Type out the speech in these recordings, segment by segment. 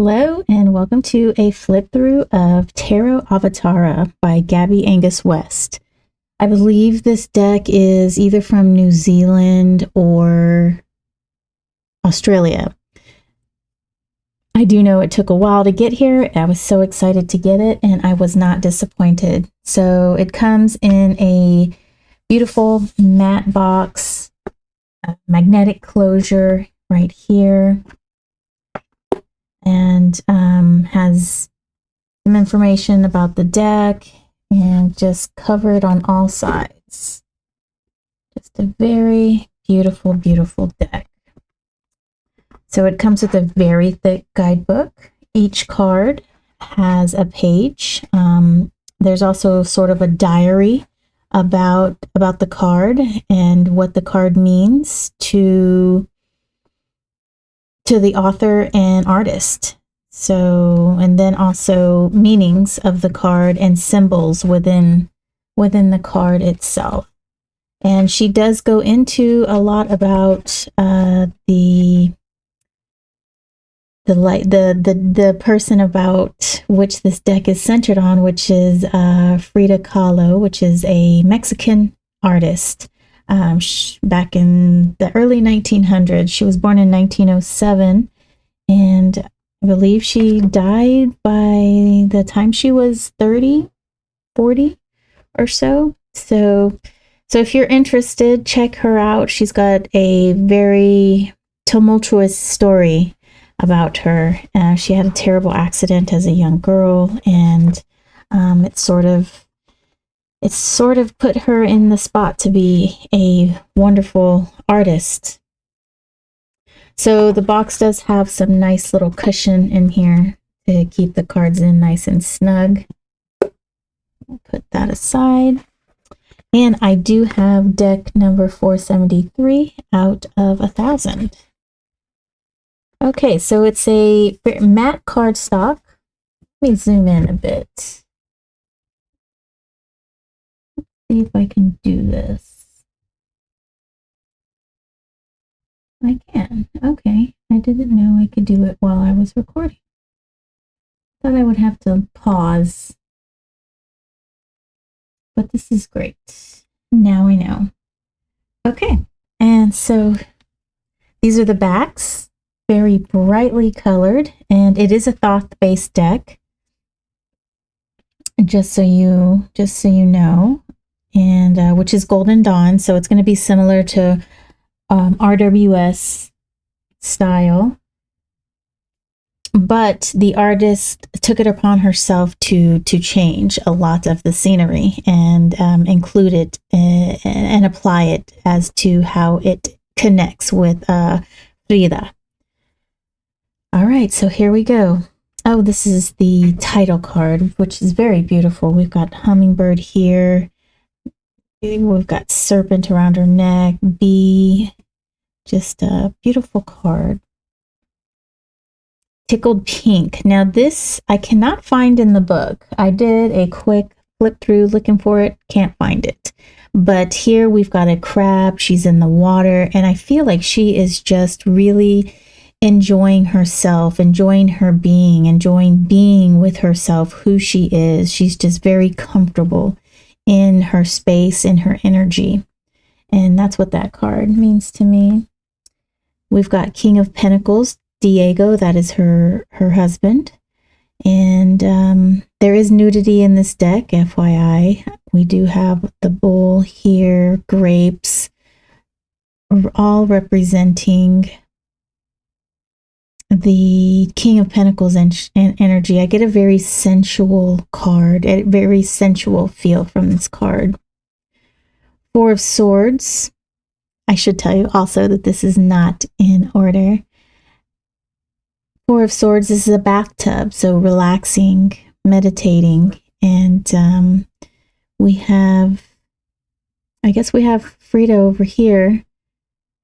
Hello and welcome to a flip through of Tarot Avatara by Gabi Angus West. I believe this deck is either from New Zealand or Australia. I do know it took a while to get here. I was so excited to get it and I was not disappointed. So it comes in a beautiful matte box, magnetic closure right here. And has some information about the deck and just covered on all sides. Just a very beautiful, beautiful deck. So it comes with a very thick guidebook. Each card has a page. There's also sort of a diary about the card and what the card means to the author and artist. So, and then also meanings of the card and symbols within the card itself. And she does go into a lot about the person about which this deck is centered on, which is Frida Kahlo, which is a Mexican artist. Back in the early 1900s. She was born in 1907, and I believe she died by the time she was 30, 40 or so. So if you're interested, check her out. She's got a very tumultuous story about her. She had a terrible accident as a young girl, and it sort of put her in the spot to be a wonderful artist. So the box does have some nice little cushion in here to keep the cards in nice and snug. We'll put that aside. And I do have deck number 473 out of 1,000. Okay, so it's a matte cardstock. Let me zoom in a bit. See if I can do this. I can. Okay. I didn't know I could do it while I was recording. Thought I would have to pause. But this is great. Now I know. Okay. And so these are the backs. Very brightly colored. And it is a Thoth-based deck. Just so you know. And which is Golden Dawn, so it's going to be similar to RWS style, but the artist took it upon herself to change a lot of the scenery and include it and apply it as to how it connects with Frida. All right, so here we go. Oh, this is the title card, which is very beautiful. We've got hummingbird here. We've got serpent around her neck, bee, just a beautiful card. Tickled pink. Now this I cannot find in the book. I did a quick flip through looking for it, can't find it. But here we've got a crab, she's in the water, and I feel like she is just really enjoying herself, enjoying her being, enjoying being with herself, who she is. She's just very comfortable in her space, in her energy. And that's what that card means to me. We've got King of Pentacles, Diego, that is her husband. And there is nudity in this deck, FYI. We do have the bull here, grapes, all representing the King of Pentacles and energy. I get a very sensual card, a very sensual feel from this card. Four of Swords. I should tell you also that this is not in order. Four of Swords, this is a bathtub, so relaxing, meditating, and we have, I guess we have Frida over here,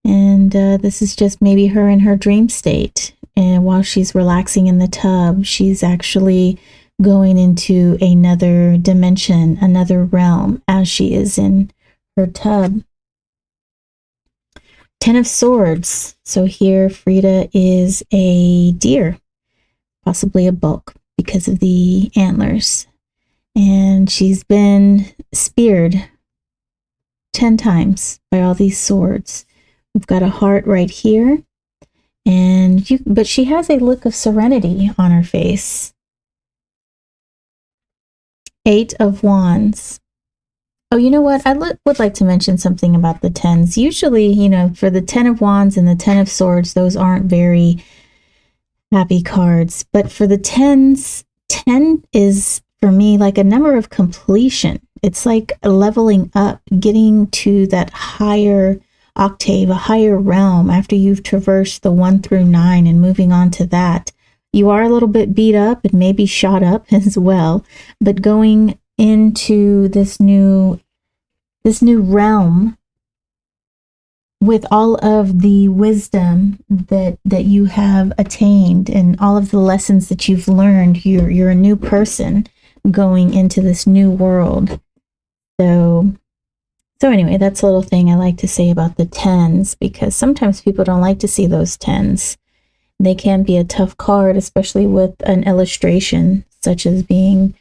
and this is just maybe her in her dream state. And while she's relaxing in the tub, she's actually going into another dimension, another realm, as she is in her tub. Ten of Swords. So here Frida is a deer possibly a bulk because of the antlers. And she's been speared 10 times by all these swords. We've got a heart right here. But she has a look of serenity on her face. 8 of Wands. Oh, you know what? I would like to mention something about the 10s. Usually, you know, for the 10 of Wands and the 10 of Swords, those aren't very happy cards. But for the 10s, 10 is, for me, like a number of completion. It's like leveling up, getting to that higher octave, a higher realm after you've traversed the 1 through 9 and moving on to that. You are a little bit beat up and maybe shot up as well, but going into this new realm with all of the wisdom that you have attained and all of the lessons that you've learned, you're a new person going into this new world. So anyway, that's a little thing I like to say about the 10s, because sometimes people don't like to see those 10s. They can be a tough card, especially with an illustration such as being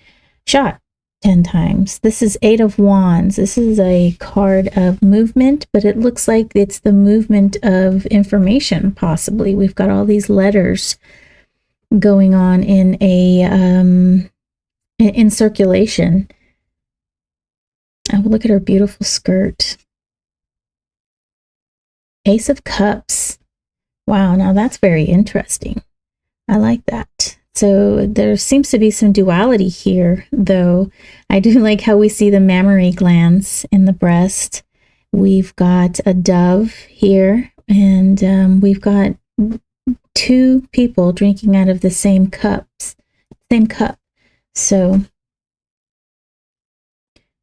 shot 10 times. This is 8 of Wands. This is a card of movement, but it looks like it's the movement of information, possibly. We've got all these letters going on in circulation. Oh, look at her beautiful skirt. Ace of Cups. Wow, now that's very interesting. I like that. So there seems to be some duality here, though. I do like how we see the mammary glands in the breast. We've got a dove here, and we've got 2 people drinking out of the same cup. So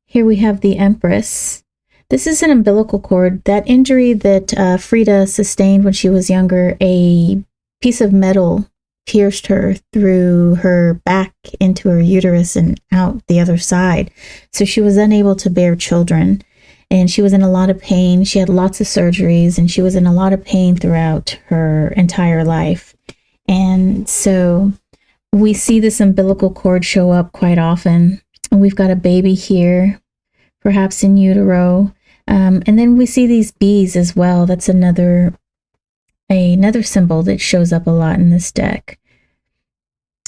here we have the Empress. This is an umbilical cord. That injury that Frida sustained when she was younger, a piece of metal pierced her through her back into her uterus and out the other side. So she was unable to bear children, and she was in a lot of pain. She had lots of surgeries, and she was in a lot of pain throughout her entire life. And so we see this umbilical cord show up quite often. And we've got a baby here, perhaps in utero. And then we see these bees as well. That's another symbol that shows up a lot in this deck.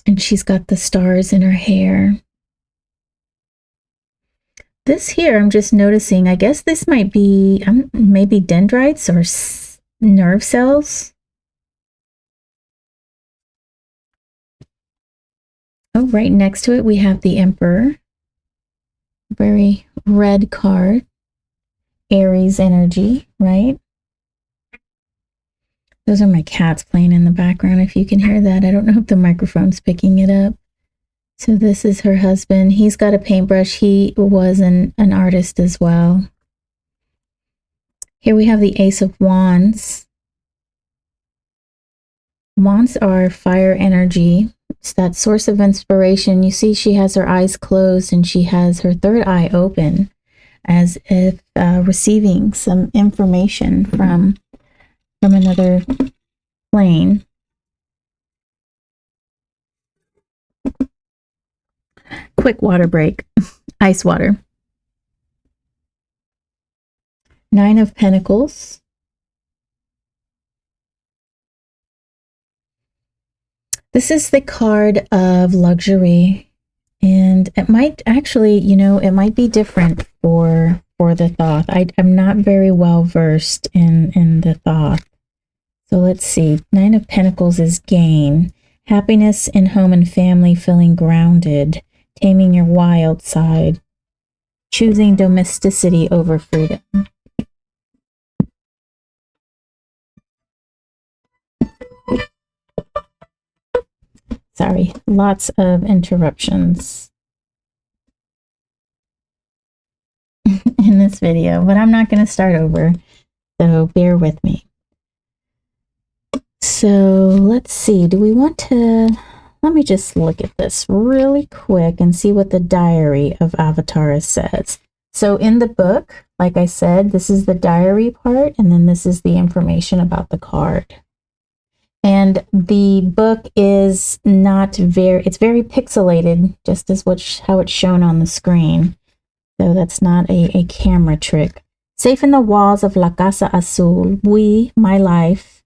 And she's got the stars in her hair. This here, I'm just noticing, I guess this might be maybe dendrites or nerve cells. Oh, right next to it, we have the Emperor. Very red card. Aries energy, right? Those are my cats playing in the background, if you can hear that. I don't know if the microphone's picking it up. So this is her husband. He's got a paintbrush. He was an artist as well. Here we have the Ace of Wands. Wands are fire energy. It's that source of inspiration. You see she has her eyes closed and she has her third eye open, as if receiving some information from another plane. Quick water break. Ice water. 9 of Pentacles. This is the card of luxury, and it might actually, it might be different for the Thoth. I'm not very well versed in the Thoth. So let's see. 9 of Pentacles is gain. Happiness in home and family, feeling grounded, taming your wild side, choosing domesticity over freedom. Sorry, lots of interruptions in this video, but I'm not going to start over, so bear with me. So let's see, do we want to, let me just look at this really quick and see what the diary of Avatara says. So in the book, like I said, this is the diary part, and then this is the information about the card. And the book is not it's very pixelated, just as how it's shown on the screen. So that's not a camera trick. Safe in the walls of La Casa Azul, we, my life,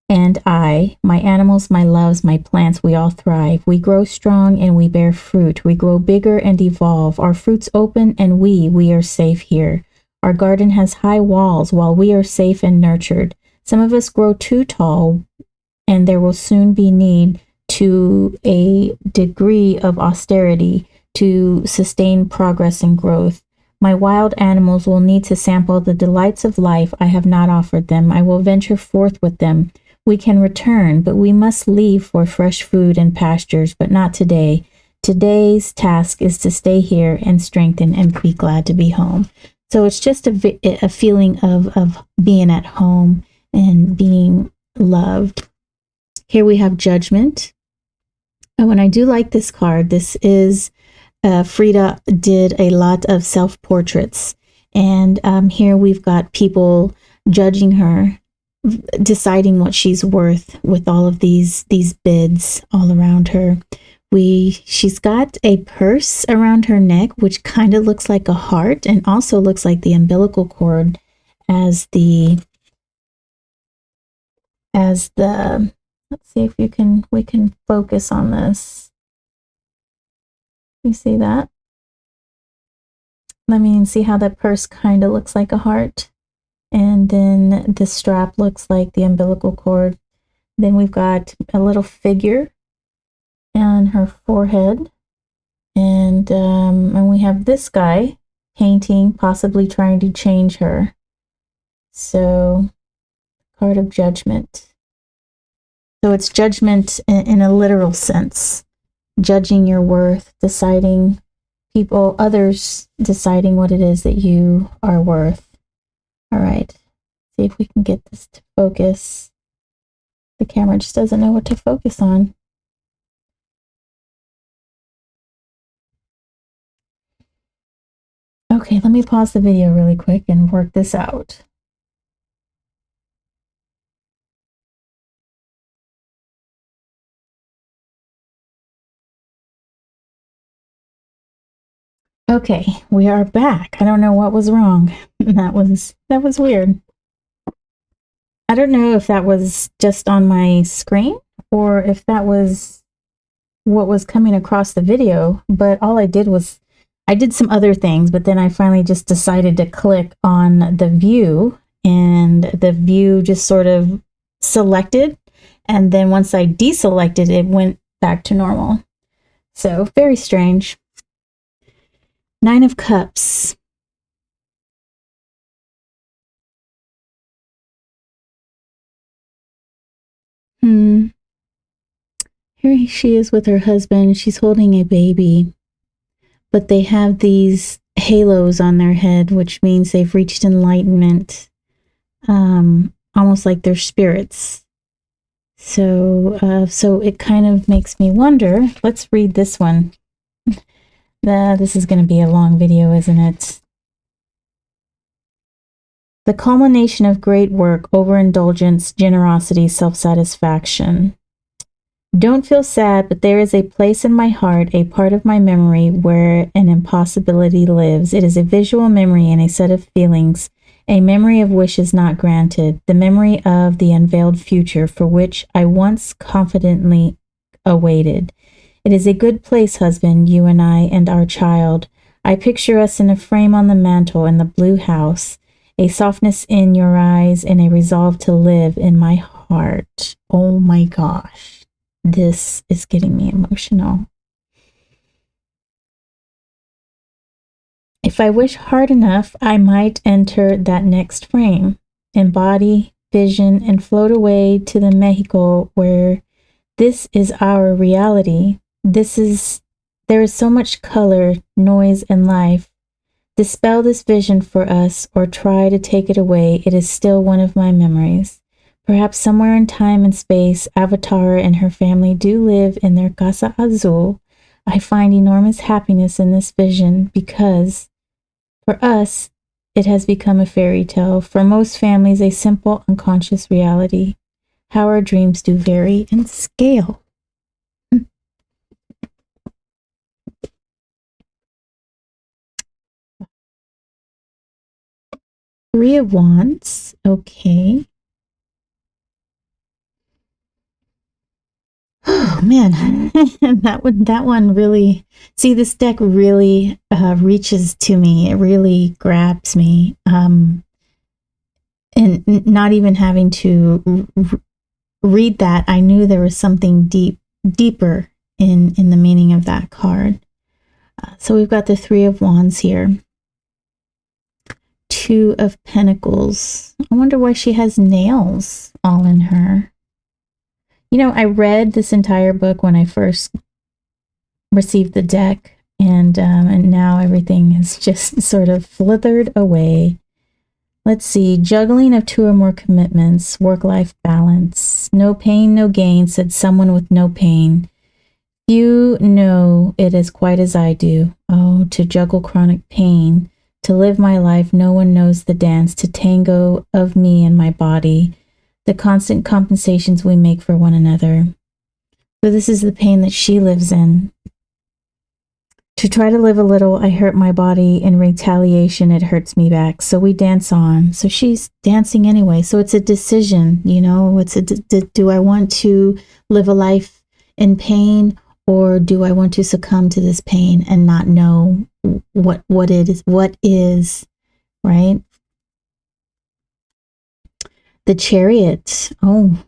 and I, my animals, my loves, my plants, we all thrive. We grow strong and we bear fruit. We grow bigger and evolve. Our fruits open and we are safe here. Our garden has high walls while we are safe and nurtured. Some of us grow too tall, and there will soon be need to a degree of austerity to sustain progress and growth. My wild animals will need to sample the delights of life I have not offered them. I will venture forth with them. We can return, but we must leave for fresh food and pastures, but not today. Today's task is to stay here and strengthen and be glad to be home. So it's just a feeling of being at home and being loved. Here we have Judgment. Oh, and I do like this card. This is Frida did a lot of self-portraits. And here we've got people judging her, deciding what she's worth with all of these bids all around her. She's got a purse around her neck, which kind of looks like a heart and also looks like the umbilical cord as the let's see if we can focus on this. You see that? Let me see how that purse kind of looks like a heart. And then the strap looks like the umbilical cord. Then we've got a little figure on her forehead. And we have this guy painting, possibly trying to change her. So, card of Judgment. So it's judgment in a literal sense, judging your worth, deciding others deciding what it is that you are worth. All right, see if we can get this to focus. The camera just doesn't know what to focus on. Okay, let me pause the video really quick and work this out. Okay, we are back. I don't know what was wrong. That was weird. I don't know if that was just on my screen or if that was what was coming across the video, but all I did was I did some other things, but then I finally just decided to click on the view, and the view just sort of selected, and then once I deselected, it went back to normal. So very strange. 9 of Cups. Here she is with her husband. She's holding a baby, but they have these halos on their head, which means they've reached enlightenment, almost like they're spirits. So, so it kind of makes me wonder. Let's read this one. This is going to be a long video, isn't it? The culmination of great work, overindulgence, generosity, self-satisfaction. Don't feel sad, but there is a place in my heart, a part of my memory where an impossibility lives. It is a visual memory and a set of feelings, a memory of wishes not granted, the memory of the unveiled future for which I once confidently awaited. It is a good place, husband, you and I and our child. I picture us in a frame on the mantel in the blue house, a softness in your eyes and a resolve to live in my heart. Oh my gosh, this is getting me emotional. If I wish hard enough, I might enter that next frame, embody vision, and float away to the Mexico where this is our reality. There is so much color, noise, and life. Dispel this vision for us or try to take it away. It is still one of my memories. Perhaps somewhere in time and space, Avatara and her family do live in their Casa Azul. I find enormous happiness in this vision because, for us, it has become a fairy tale. For most families, a simple, unconscious reality. how our dreams do vary in scale. Three of Wands. Okay. Oh man, that one really, see, this deck really reaches to me. It really grabs me. And not even having to read that, I knew there was something deeper in the meaning of that card. So we've got the Three of Wands here. Two of Pentacles. I wonder why she has nails all in her. You know, I read this entire book when I first received the deck, and now everything is just sort of slithered away. Let's see. Juggling of two or more commitments, work-life balance. No pain, no gain, said someone with no pain. You know it as quite as I do. Oh, to juggle chronic pain, to live my life, no one knows the dance, to tango of me and my body, the constant compensations we make for one another. So this is the pain that she lives in. To try to live a little, I hurt my body. In retaliation, it hurts me back. So we dance on. So she's dancing anyway. So it's a decision, you know. It's a do I want to live a life in pain, or do I want to succumb to this pain and not know what is, right? The Chariot. Oh,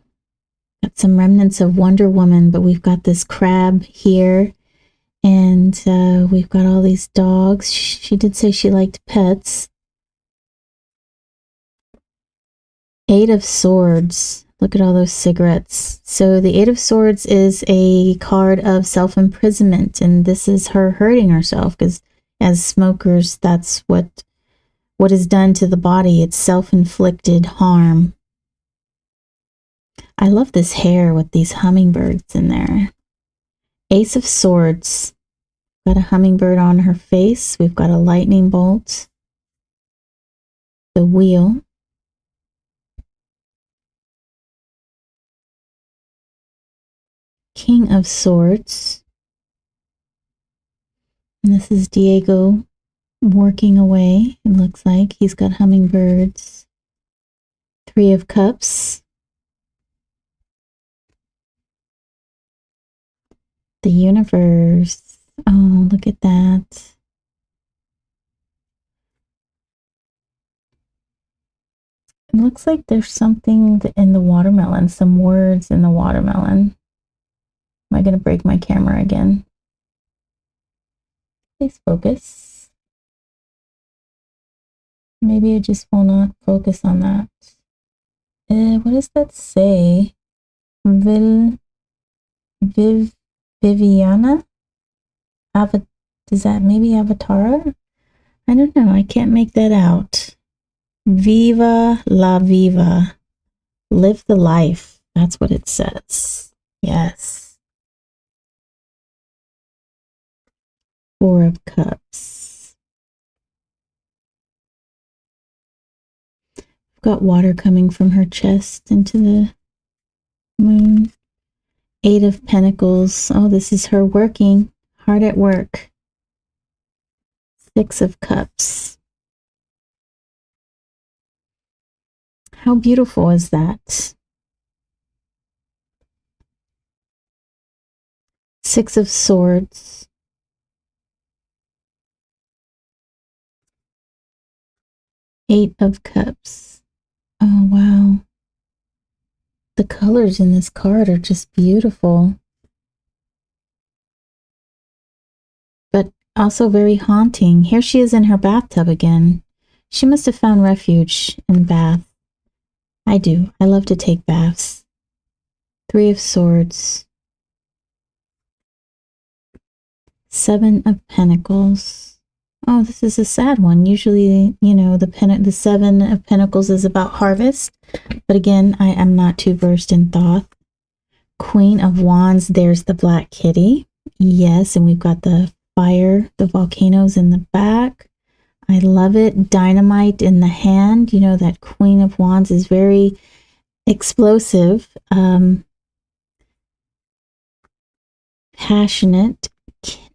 got some remnants of Wonder Woman, but we've got this crab here. And we've got all these dogs. She did say she liked pets. Eight of Swords. Look at all those cigarettes. So the Eight of Swords is a card of self-imprisonment. And this is her hurting herself, because as smokers, that's what is done to the body. It's self-inflicted harm. I love this hair with these hummingbirds in there. Ace of Swords. Got a hummingbird on her face. We've got a lightning bolt. The Wheel. King of Swords. And this is Diego working away. It looks like he's got hummingbirds. Three of Cups. The Universe. Oh, look at that. It looks like there's something in the watermelon, some words in the watermelon. Am I going to break my camera again? Please focus. Maybe it just will not focus on that. What does that say? Viviana? Is that maybe Avatara? I don't know. I can't make that out. Viva la viva. Live the life. That's what it says. Yes. Four of Cups. I've got water coming from her chest into the moon. Eight of Pentacles. Oh, this is her working. Hard at work. Six of Cups. How beautiful is that? Six of Swords. Eight of Cups. Oh, wow. The colors in this card are just beautiful. But also very haunting. Here she is in her bathtub again. She must have found refuge in the bath. I do. I love to take baths. Three of Swords. Seven of Pentacles. Oh, this is a sad one. Usually, you know, the Seven of Pentacles is about harvest. But again, I am not too versed in Thoth. Queen of Wands. There's the Black Kitty. Yes, and we've got the fire, the volcanoes in the back. I love it. Dynamite in the hand. You know, that Queen of Wands is very explosive, passionate,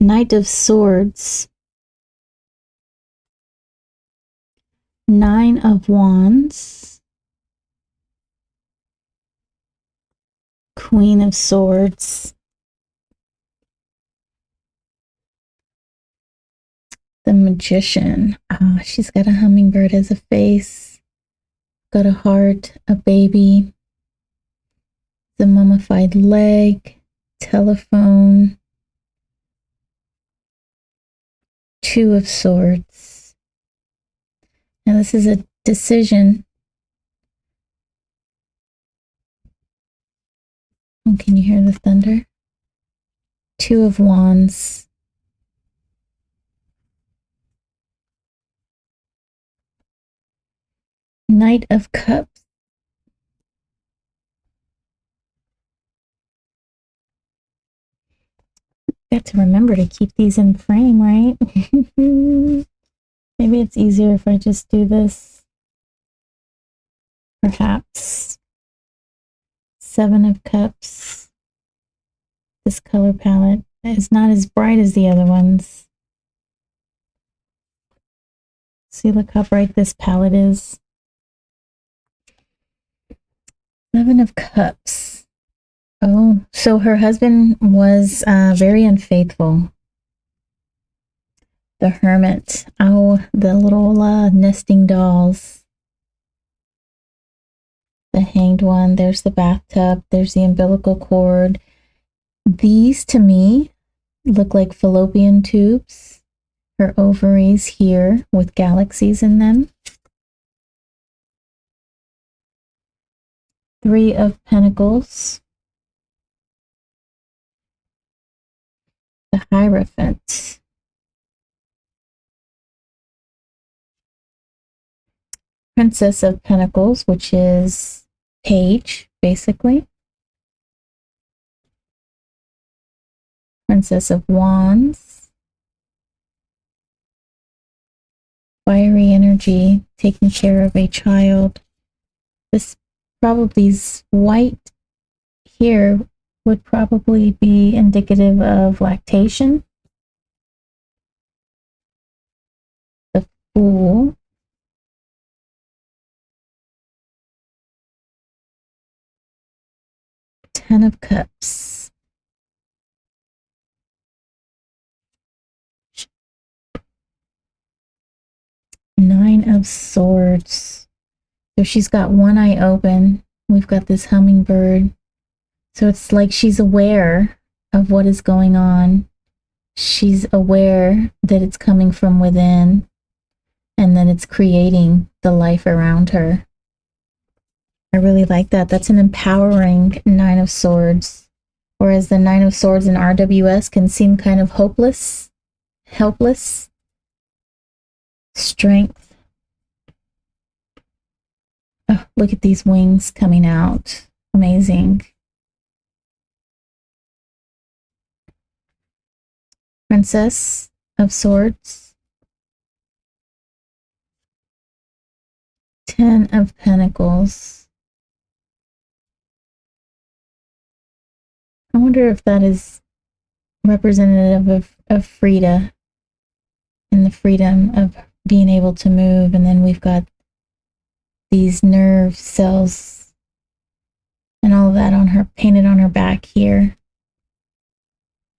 Knight of Swords, Nine of Wands, Queen of Swords, the Magician. She's got a hummingbird as a face, got a heart, a baby, the mummified leg, telephone, Two of Swords. Now this is a decision. Oh, can you hear the thunder? Two of Wands. Knight of Cups. Got to remember to keep these in frame, right? Maybe it's easier if I just do this. Perhaps. Seven of Cups. This color palette is not as bright as the other ones. See, look how bright this palette is. Seven of Cups. Oh, so her husband was very unfaithful. The Hermit. Oh, the little nesting dolls. The Hanged One. There's the bathtub. There's the umbilical cord. These, to me, look like fallopian tubes. Her ovaries here with galaxies in them. Three of Pentacles. The Hierophant. Princess of Pentacles, which is Page, basically. Princess of Wands. Fiery energy, taking care of a child. This probably's white here would probably be indicative of lactation. The Fool. Ten of Cups. Nine of Swords. So she's got one eye open. We've got this hummingbird. So it's like she's aware of what is going on. She's aware that it's coming from within and that it's creating the life around her. I really like that. That's an empowering Nine of Swords. Whereas the Nine of Swords in RWS can seem kind of hopeless, helpless. Strength. Oh, look at these wings coming out. Amazing. Princess of Swords. Ten of Pentacles. I wonder if that is representative of Frida and the freedom of being able to move. And then we've got these nerve cells and all of that on her, painted on her back here.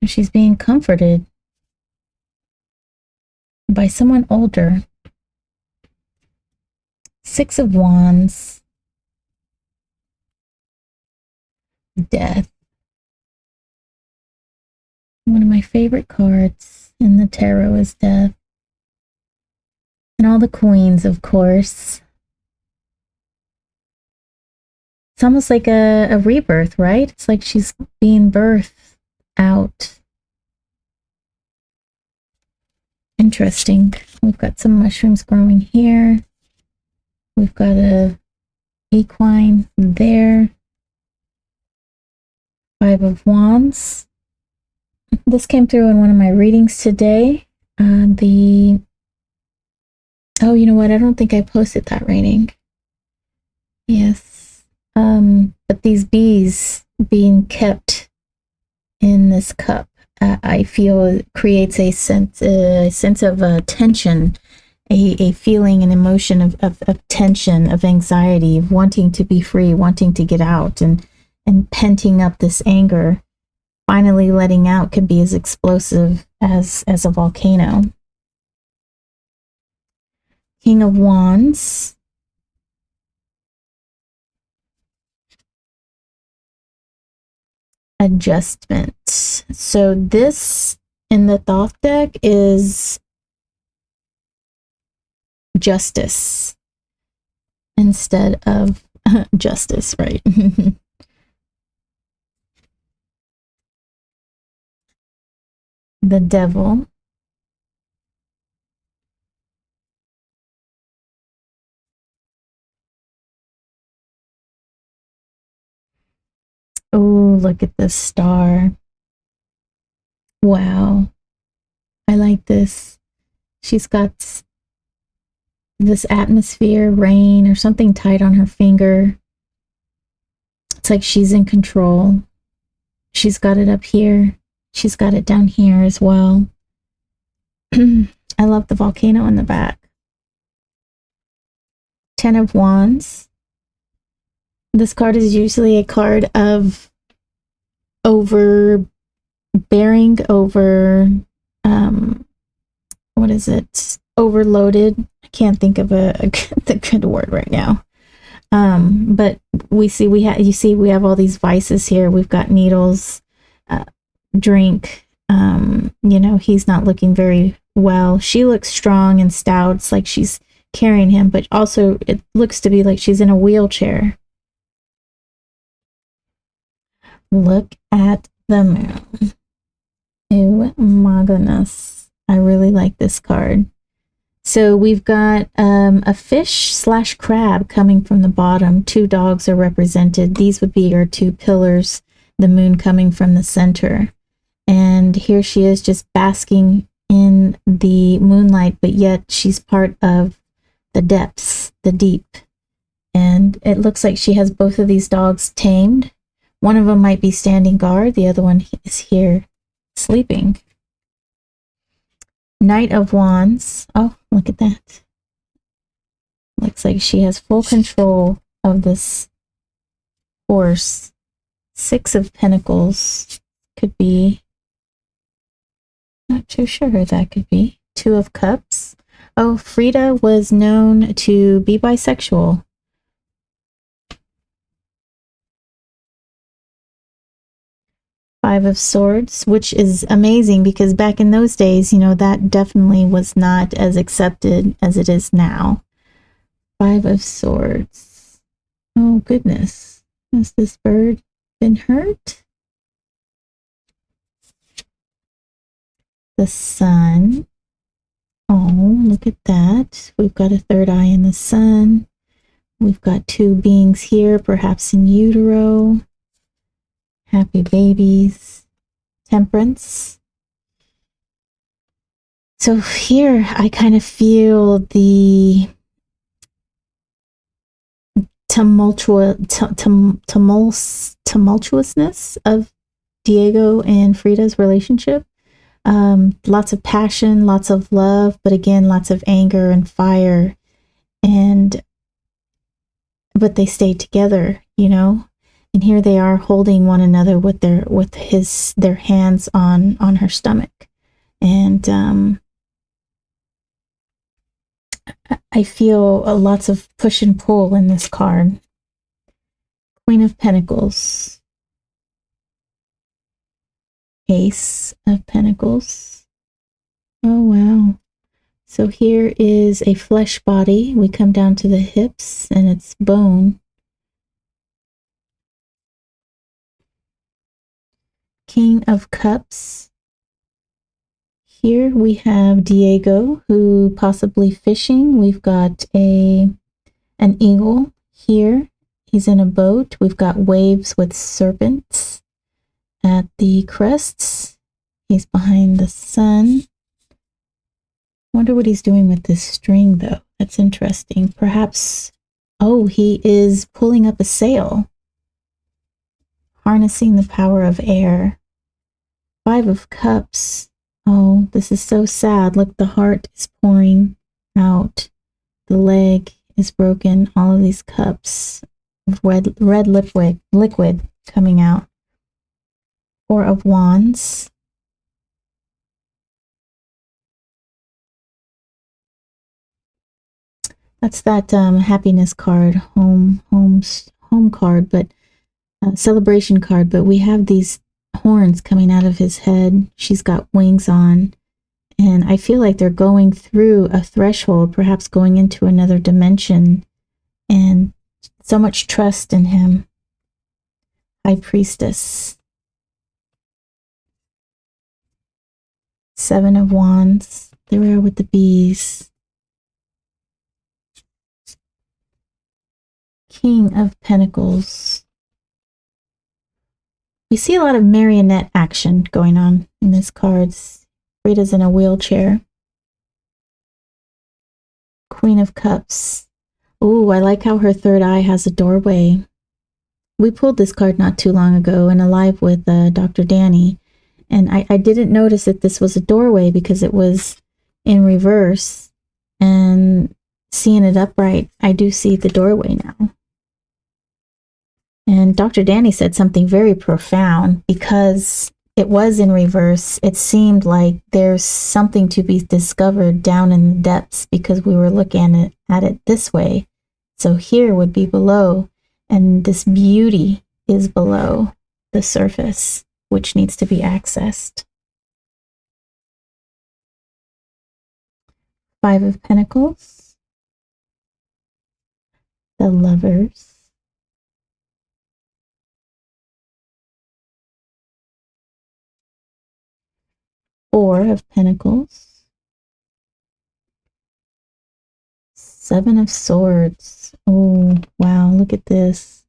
She's being comforted by someone older. Six of Wands. Death. One of my favorite cards in the tarot is Death. And all the queens, of course. It's almost like a rebirth, right? It's like she's being birthed out. Interesting. We've got some mushrooms growing here. We've got a equine there. Five of Wands. This came through in one of my readings today. Oh, you know what? I don't think I posted that reading. Yes. But these bees being kept in this cup, I feel it creates a sense of tension, a feeling, an emotion of tension, of anxiety, of wanting to be free, wanting to get out, and penting up this anger. Finally letting out can be as explosive as a volcano. King of Wands. Adjustment. So this in the Thoth deck is justice instead of justice, right? The Devil. Oh, look at this star. Wow. I like this. She's got this atmosphere, rain, or something tied on her finger. It's like she's in control. She's got it up here. She's got it down here as well. I love the volcano in the back. Ten of Wands. This card is usually a card of overbearing, what is it? Overloaded. I can't think of the good word right now. But we have all these vices here. We've got needles, drink. He's not looking very well. She looks strong and stout. It's like she's carrying him, but also it looks to be like she's in a wheelchair. Look at the moon. Oh my goodness. I really like this card. So we've got a fish/crab coming from the bottom. Two dogs are represented. These would be our two pillars, the moon coming from the center. And here she is just basking in the moonlight, but yet she's part of the depths, the deep. And it looks like she has both of these dogs tamed. One of them might be standing guard. The other one is here sleeping. Knight of Wands. Oh, look at that. Looks like she has full control of this horse. Six of Pentacles could be. Not too sure who that could be. Two of Cups. Oh, Frida was known to be bisexual. Five of Swords, which is amazing because back in those days, that definitely was not as accepted as it is now. Five of Swords. Oh, goodness. Has this bird been hurt? The Sun. Oh, look at that. We've got a third eye in the sun. We've got two beings here, perhaps in utero. Happy babies. Temperance. So here I kind of feel the tumultuousness of Diego and Frida's relationship. Lots of passion, lots of love, but again, lots of anger and fire. But they stayed together, And here they are holding one another with their hands on her stomach. And I feel lots of push and pull in this card. Queen of Pentacles. Ace of Pentacles. Oh, wow. So here is a flesh body. We come down to the hips and it's bone. King of Cups. Here we have Diego, who possibly fishing. We've got an eagle here. He's in a boat. We've got waves with serpents at the crests. He's behind the sun. Wonder what he's doing with this string, though. That's interesting. Perhaps Oh, he is pulling up a sail. Harnessing the power of air. 5 of Cups. Oh, this is so sad. Look, the heart is pouring out. The leg is broken. All of these cups of red liquid coming out. 4 of Wands. That's that happiness card, home card, but celebration card. But we have these horns coming out of his head. She's got wings on, and I feel like they're going through a threshold, perhaps going into another dimension, and so much trust in him. High Priestess. 7 of Wands. There we are with the bees. King of Pentacles. We see a lot of marionette action going on in these cards. Frida's in a wheelchair. Queen of Cups. Ooh, I like how her third eye has a doorway. We pulled this card not too long ago in a live with Dr. Danny, and I didn't notice that this was a doorway because it was in reverse, and seeing it upright, I do see the doorway now. And Dr. Danny said something very profound. Because it was in reverse, it seemed like there's something to be discovered down in the depths because we were looking at it this way. So here would be below, and this beauty is below the surface, which needs to be accessed. 5 of Pentacles. The Lovers. 4 of Pentacles. 7 of Swords. Oh, wow, look at this.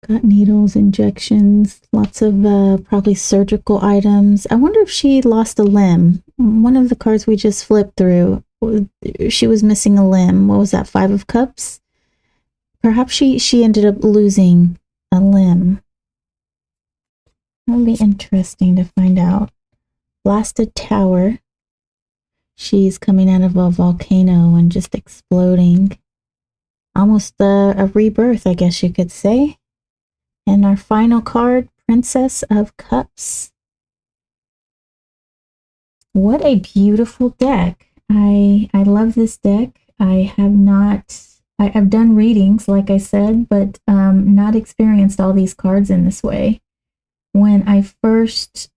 Got needles, injections, lots of probably surgical items. I wonder if she lost a limb. One of the cards we just flipped through, she was missing a limb. What was that, 5 of Cups? Perhaps she ended up losing a limb. That'll be interesting to find out. Blasted Tower. She's coming out of a volcano and just exploding. Almost a rebirth, I guess you could say. And our final card, Princess of Cups. What a beautiful deck. I love this deck. I've done readings, like I said, but not experienced all these cards in this way. When I first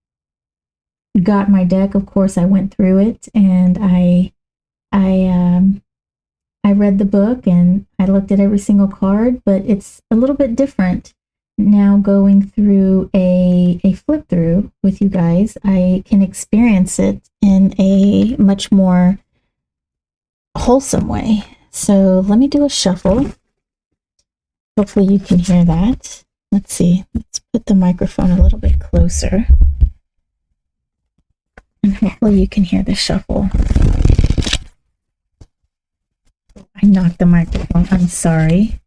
got my deck, of course, I went through it, and I read the book and I looked at every single card, but it's a little bit different now going through a flip through with you guys. I can experience it in a much more wholesome way. So let me do a shuffle. Hopefully you can hear that. Let's see. Let's put the microphone a little bit closer. And hopefully you can hear the shuffle. I knocked the microphone. I'm sorry.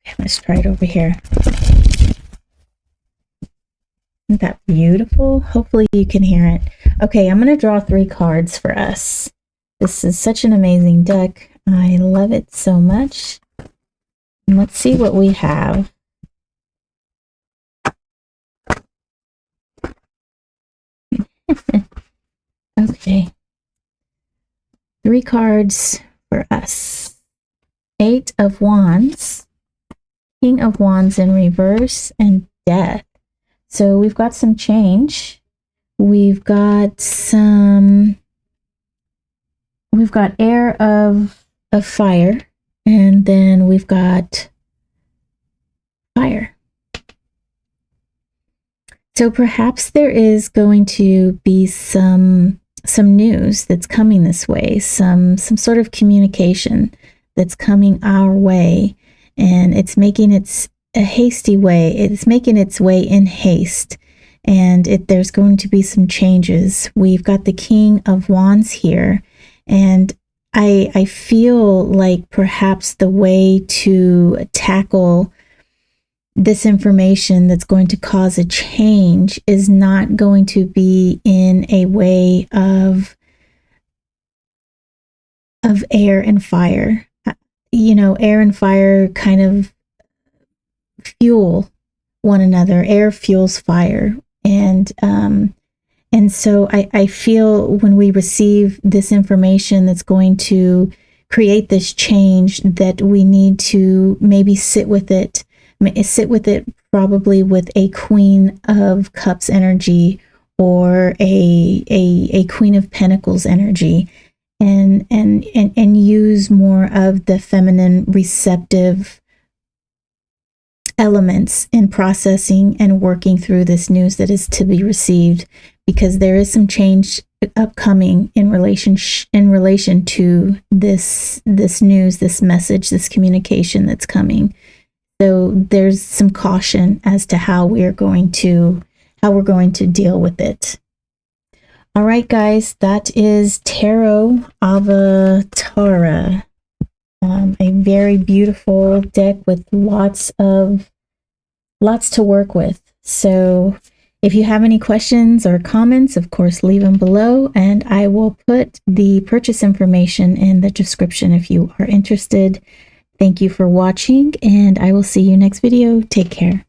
Okay, let's try it over here. Isn't that beautiful? Hopefully you can hear it. Okay, I'm going to draw 3 cards for us. This is such an amazing deck. I love it so much. And let's see what we have. Okay. 3 cards for us. 8 of Wands, King of Wands in reverse, and Death. So we've got some change. We've got air of fire, and then we've got fire. So perhaps there is going to be some news that's coming this way, some sort of communication that's coming our way, and it's making a hasty way. It's making its way in haste, and there's going to be some changes. We've got the King of Wands here, and I feel like perhaps the way to tackle this information that's going to cause a change is not going to be in a way of air and fire. You know, air and fire kind of fuel one another. Air fuels fire. And so I feel when we receive this information that's going to create this change, that we need to maybe sit with it probably with a Queen of Cups energy or a Queen of Pentacles energy, and use more of the feminine receptive elements in processing and working through this news that is to be received, because there is some change upcoming in relation to this news, this message, this communication that's coming. So there's some caution as to how we're going to deal with it. All right, guys, that is Tarot Avatara. A very beautiful deck with lots to work with. So if you have any questions or comments, of course, leave them below, and I will put the purchase information in the description if you are interested. Thank you for watching, and I will see you next video. Take care.